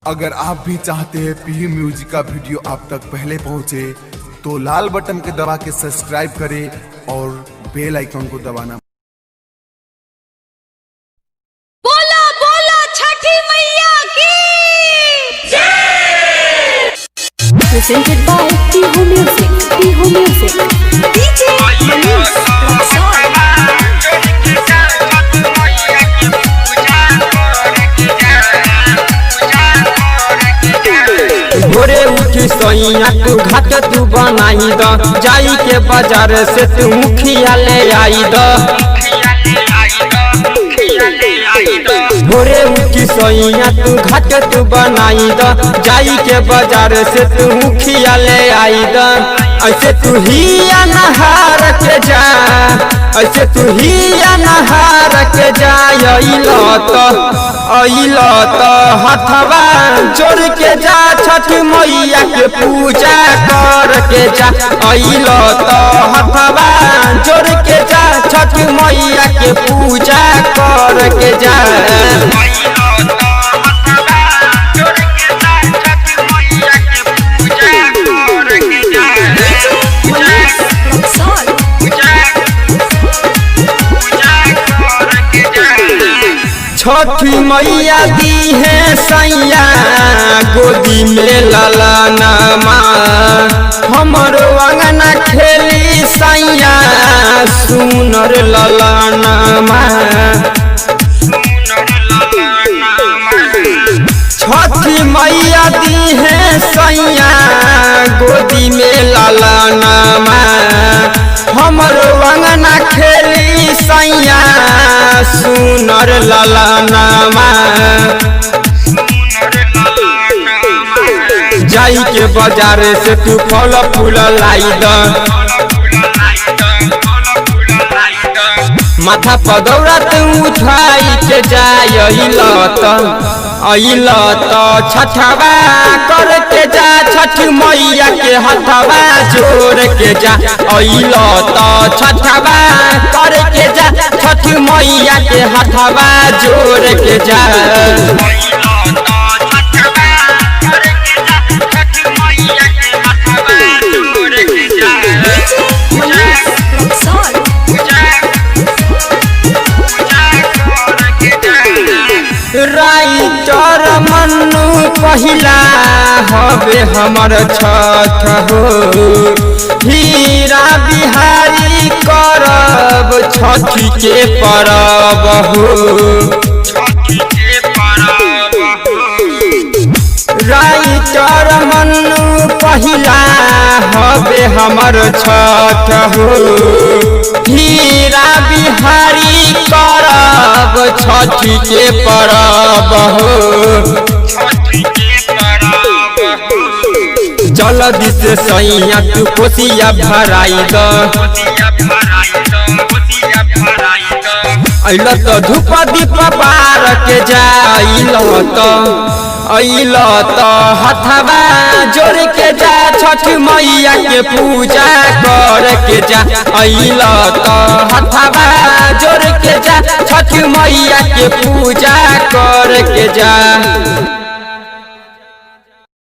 अगर आप भी चाहते हैं पीयू म्यूजिक का वीडियो आप तक पहले पहुंचे तो लाल बटन के दबा के सब्सक्राइब करें और बेल आइकन को दबाना। बोला बोला छठी मैया की presented by Pihu Music. Pihu Music. DJ भोरे उठी सोइया तू घाट तू बनाई द जाई के बाजार से तू मुखिया ले आई द। भोरे उठी सोइया तू घाट तू बनाई द जाई के बाजार से तू मुखिया ले आई द। ऐसे तू ही नहार के जा, ऐसे तू ही नहार के जा। अइलो तो हथवा जोड़ के जा छठ मैया के पूजा कर के जा। अइलो तो हथवा जोड़ के जा छठ मैया के पूजा कर के जा। छठी मैया दी है सैया गोदी में ललनमा, हमरो अंगना खेली सैया सुनर ललनमा। छठी मैया दी है सैया गोदी में ललनमा, हमरो अंगना खेली सैया सुनर ललनमा। जाई के बाजार से तू फल फूल लाई द, माथा पर दौड़ा तू उठाई के जाय। अइल तो छठवा कर के जा छठ मैया के हथवा जोड़ के जा। अइल तो छठवा कर के जा छठ मैया के हथवा जोड़ के जा। राइटर मन्नू पहिला हवे हमर छठ हो, हीरा बिहारी करब छठी के परब हो। राइटर मन्नू पहिला हवे हमर छठ हो, हीरा बिहारी करब छठी के परब हो। जल्दी से सैया तू कोसिया भराई द, अइल तो धूप दीप बार के जा। अइल तो हथवा जोड़ के जा छठ मैया के पूजा कर के जा। अइल तो हथवा जोड़ के जा छठ मैया के पूजा कर के जा।